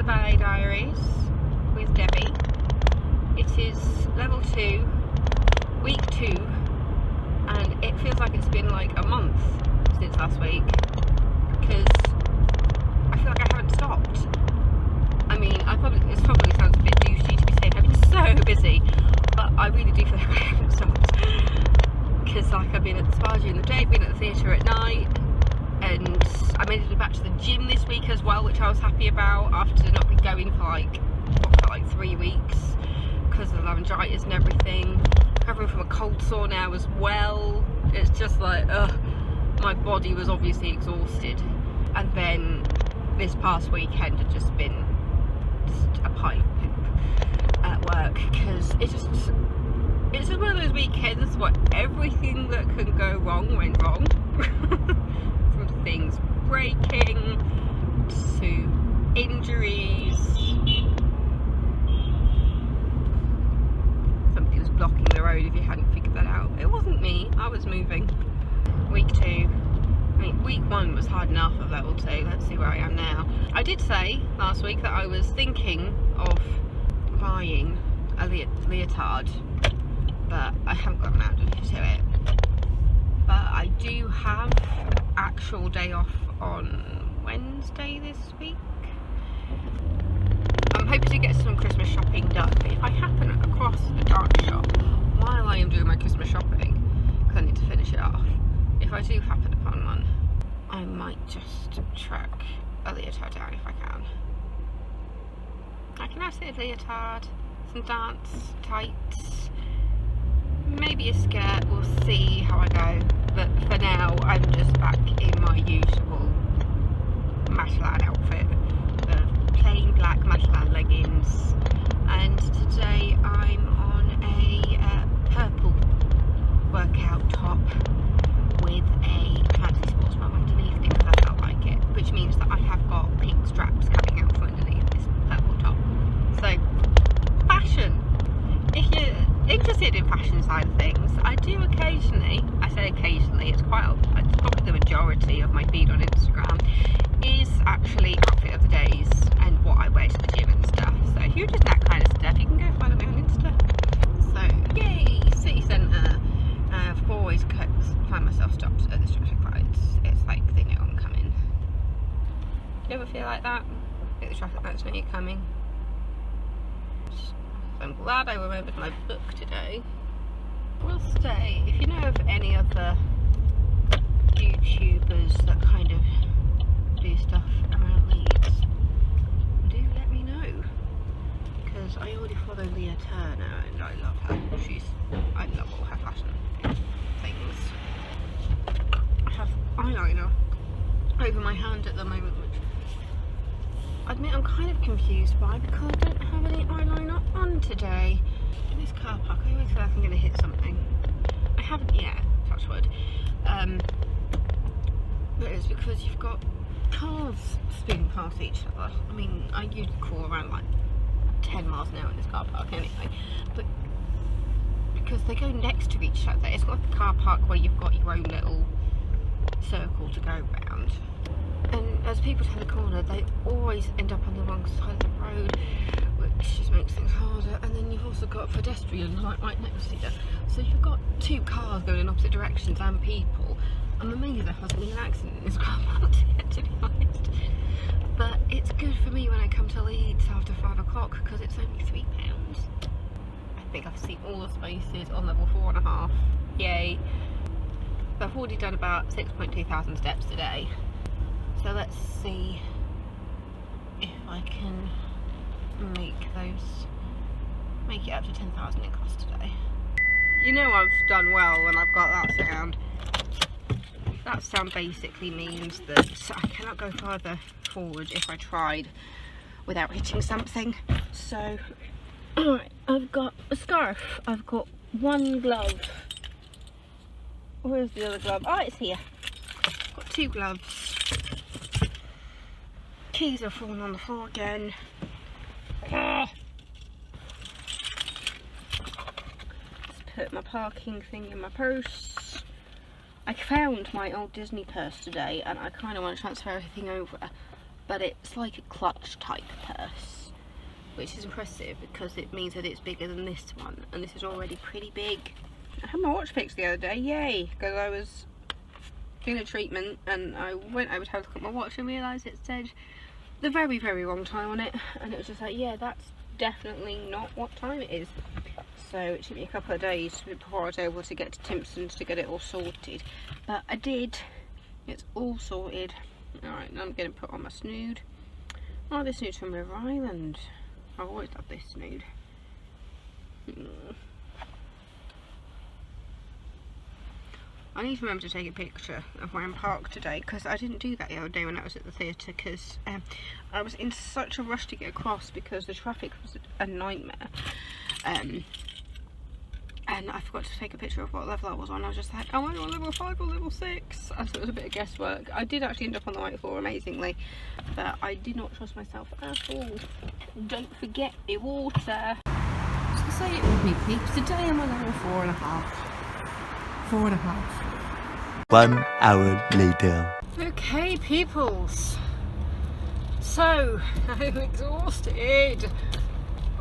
Ballet Diaries with Debbie. It is level 2, week 2, and it feels like it's been like a month since last week because I feel like I haven't stopped. I mean, this probably sounds a bit douchey to be saying I've been so busy, but I really do feel like I haven't stopped because like I've been at the spa during the day, been at the theatre at night, and I made it back to the gym this week as well, which I was happy about after not been going for like 3 weeks because of the laryngitis and everything. Recovering from a cold sore now as well. It's just like, my body was obviously exhausted. And then this past weekend had just been a pile of poop at work because it's just one of those weekends where everything that can go wrong went wrong. From things breaking to injuries. Somebody was blocking the road if you hadn't figured that out. It wasn't me, I was moving. Week 2. I mean, week 1 was hard enough of level 2. Let's see where I am now. I did say last week that I was thinking of buying a leotard, but I haven't gotten around to it. But I do have actual day off on Wednesday this week. I'm hoping to get some Christmas shopping done, but if I happen across a dark shop while I am doing my Christmas shopping, because I need to finish it off, if I do happen upon one, I might just track a leotard down if I can. I can have a leotard, some dance tights, maybe a skirt, we'll see how I go. But for now, I'm just back in my usual Matalan outfit of plain black Matalan leggings. And today I'm on a purple workout top with a fancy sports bra underneath because I felt like it, which means that I have got pink straps coming out from underneath this purple top. So, fashion. If you're interested in fashion side of things, I do occasionally, I say occasionally, it's probably the majority of my feed on Instagram is actually outfit of the days and what I wear to the gym and stuff. So if you're just that kind of stuff, you can go follow me on Insta. So yay, city centre. I've always find myself stopped at the traffic lights. It's like they know I'm coming. Do you ever feel like that? At the traffic lights know you're coming? I'm glad I remembered my book today. We'll stay. If you know of any other YouTubers that kind of do stuff around Leeds, do let me know. Because I already follow Leah Turner and I love her. I love all her fashion things. I have eyeliner over my hand at the moment, which I admit I'm kind of confused by because I don't have any eyeliner on today. In this car park, I always feel like I'm going to hit something. I haven't yet, touch wood. But it's because you've got cars spinning past each other. I mean, I usually crawl around like 10 miles an hour in this car park anyway. But because they go next to each other, it's like a car park where you've got your own little circle to go round. And as people turn the corner, they always end up on the wrong side of the road, which just makes things harder. And then you've also got a pedestrian right next to you. So you've got 2 cars going in opposite directions and people. I'm amazed there hasn't been an accident in this car park yet, to be honest. But it's good for me when I come to Leeds after 5 o'clock because it's only £3. I think I've seen all the spaces on level 4.5. Yay. I've already done about 6.2 thousand steps today. So let's see if I can make it up to 10,000 in cost today. You know I've done well when I've got that sound. That sound basically means that I cannot go further forward if I tried without hitting something. So I've got a scarf, I've got 1 glove. Where's the other glove? Oh, it's here. I've got 2 gloves. Keys are falling on the floor again. Let's put my parking thing in my purse. I found my old Disney purse today and I kind of want to transfer everything over but it's like a clutch type purse, which is impressive because it means that it's bigger than this one, and this is already pretty big. I had my watch fixed the other day, yay, because I was doing a treatment and I went over to have a look at my watch and realised it said the very, very wrong time on it, and it was just like, yeah, that's definitely not what time it is. So it took me a couple of days before I was able to get to Timpson's to get it all sorted, but I did. It's all sorted. Alright, now I'm going to put on my snood. Oh, this snood's from River Island. I've always loved this snood. I need to remember to take a picture of where I'm parked today, because I didn't do that the other day when I was at the theatre, because I was in such a rush to get across because the traffic was a nightmare. And I forgot to take a picture of what level I was on. I was just like, am I on level 5 or level 6? And so it was a bit of guesswork. I did actually end up on the right floor, amazingly, but I did not trust myself at all. Don't forget the water. So say it with me, peeps. Today I'm on level 4.5. 4.5. 1 hour later. Okay, peoples. So, I'm exhausted.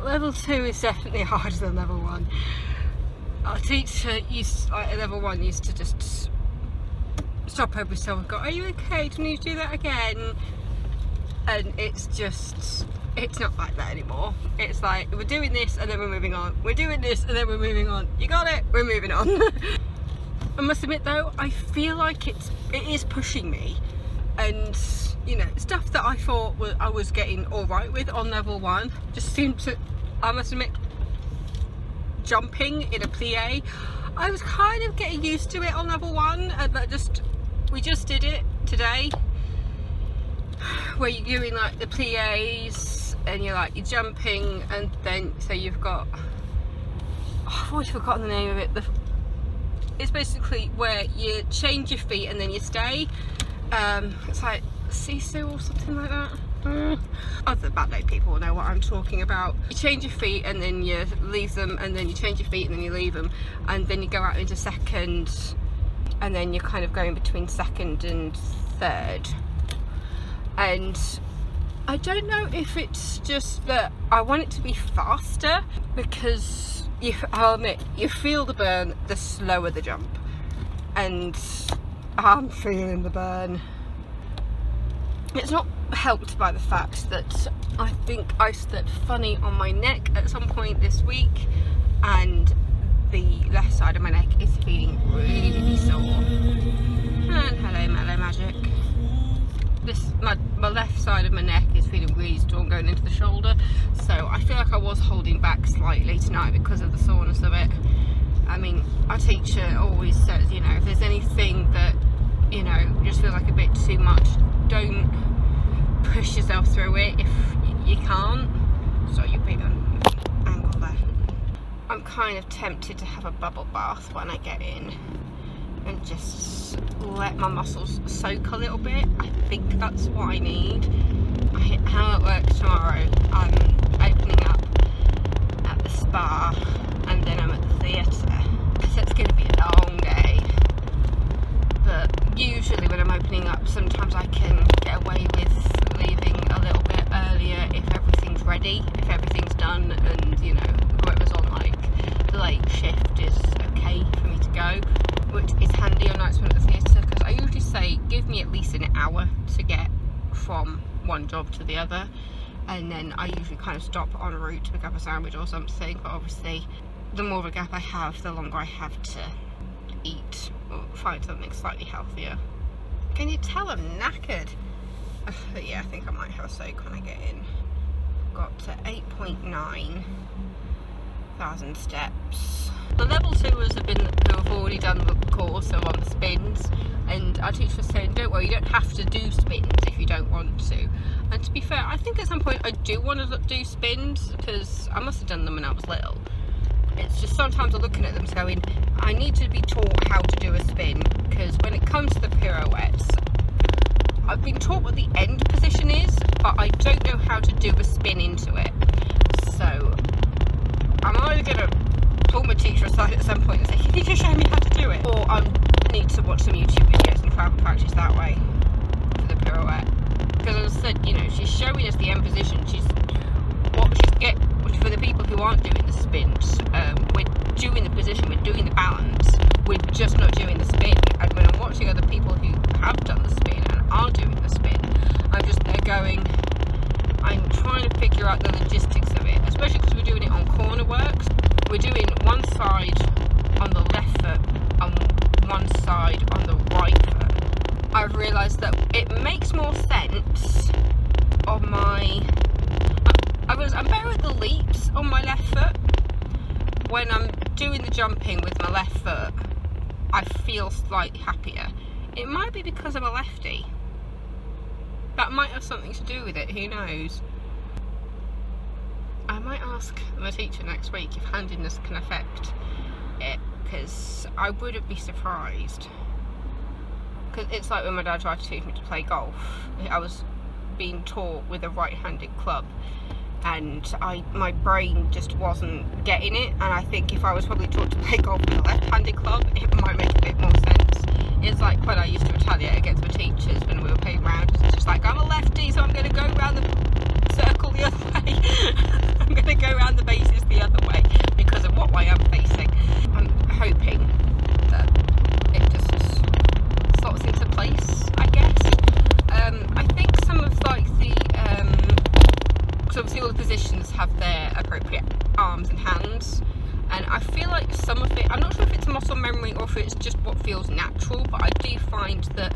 Level 2 is definitely harder than level 1. Our teacher at level 1 used to just stop every so and go, are you okay? Do you need to do that again? And it's not like that anymore. It's like, we're doing this and then we're moving on. We're doing this and then we're moving on. You got it? We're moving on. I must admit though, I feel like it is pushing me. And, you know, stuff that I thought I was getting alright with on level 1 just seemed to, I must admit, jumping in a plie, I was kind of getting used to it on level 1, and we just did it today, where you're doing like the plies and you're jumping, and then so you've got, I've always forgotten the name of it. It's basically where you change your feet and then you stay. It's like seesaw or something like that. Other ballet people will know what I'm talking about. You change your feet and then you leave them, and then you change your feet and then you leave them, and then you go out into second, and then you're kind of going between second and third. And I don't know if it's just that I want it to be faster, because I'll admit, you feel the burn the slower the jump, and I'm feeling the burn. It's not helped by the fact that I think I stepped funny on my neck at some point this week, and the left side of my neck is feeling really sore. And hello Mellow Magic. My left side of my neck is feeling really sore going into the shoulder, so I feel like I was holding back slightly tonight because of the soreness of it. I mean, our teacher always says, you know, if there's anything that, you know, just feels like a bit too much, don't push yourself through it if you can't. So you'll be an angle there. I'm kind of tempted to have a bubble bath when I get in and just let my muscles soak a little bit. I think that's what I need. How it works tomorrow, I'm opening up at the spa and then I'm at the theatre, so it's going to be a long day. But usually when I'm opening up, sometimes I can get away with leaving a little bit earlier if everything's ready, if everything's done, and you know, whoever's on like the late shift is okay for me to go, which is handy on nights when I'm at the theatre, because I usually say give me at least an hour to get from one job to the other, and then I usually kind of stop en route to pick up a sandwich or something. But obviously the more of a gap I have, the longer I have to eat or find something slightly healthier. Can you tell I'm knackered? But yeah, I think I might have a soak when I get in. Got to 8.9 thousand steps. The level 2ers who have already done the course are on the spins, and our teacher was saying, don't worry, you don't have to do spins if you don't want to. And to be fair, I think at some point I do want to do spins, because I must have done them when I was little. It's just sometimes I'm looking at them going, I need to be taught how to do a spin, because when it comes to the pirouettes, I've been taught what the end position is, but I don't know how to do a spin into it. So I'm either going to pull my teacher aside at some point and say, can you just show me how to do it? Or I need to watch some YouTube videos and try and practice that way for the pirouette. because as I said, you know, she's showing us the end position. For the people who aren't doing the spins, we're doing the position, we're doing the balance, we're just not doing the spin. And when I'm watching other people who have done the spin and are doing the spin, I'm just there going, I'm trying to figure out the logistics of it, especially because we're doing it on corner works. We're doing one side on the left foot and one side on the right foot. I've realised that it makes more sense on my... I'm better at the leaps on my left foot. When I'm doing the jumping with my left foot, I feel slightly happier. It might be because I'm a lefty. That might have something to do with it, who knows. I might ask my teacher next week if handedness can affect it, because I wouldn't be surprised. Because it's like when my dad tried to teach me to play golf. I was being taught with a right-handed club, and my brain just wasn't getting it, and I think if I was probably taught to play golf with a left-handed club, it might make a bit more sense. It's like when I used to retaliate against my teachers when we were playing round. It's just like, I'm a lefty, so I'm going to go around the circle the other way. I'm going to go around the bases the other way because of what way I'm facing. I'm hoping that it just slots into place, I guess. I think some of like the because obviously all the positions have their appropriate arms and hands, and I feel like some of it, I'm not sure if it's muscle memory or if it's just what feels natural, but I do find that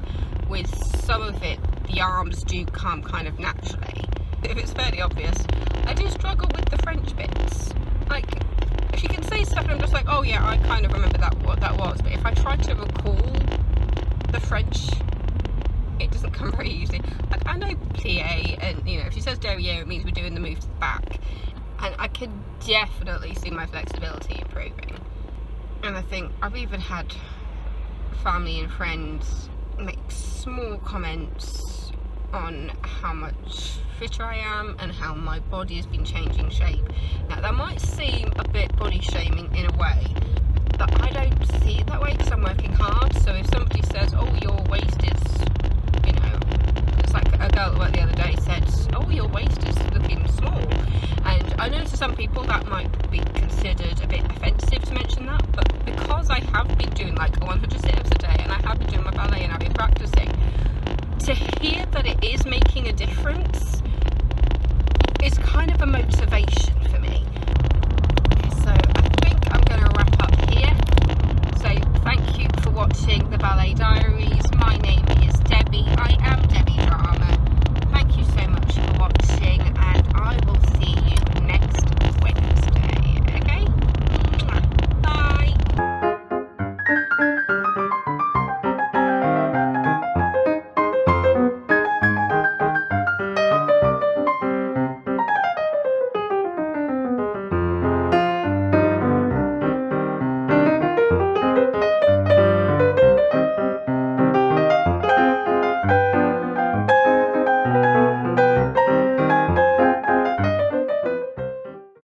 with some of it the arms do come kind of naturally. If it's fairly obvious, I do struggle with the French bits. Like, she can say stuff and I'm just like, oh yeah, I kind of remember that, what that was, but if I try to recall the French, it doesn't come very easily. Like, I know plie, and you know, if she says derriere, it means we're doing the move to the back, and I can definitely see my flexibility improving. And I think I've even had family and friends make small comments on how much fitter I am and how my body has been changing shape. Now that might seem a bit body shaming in a way, but I don't see it that way because I'm working hard. So if somebody says, oh, your waist is, you know, it's like a girl at work the other day said, oh, your waist is looking small, and I know to some people that might be considered a bit offensive to mention that, but because I have been doing like 100 sit-ups a day and I have been doing my ballet and I've been practicing, to hear that it is making a difference is kind of a motivation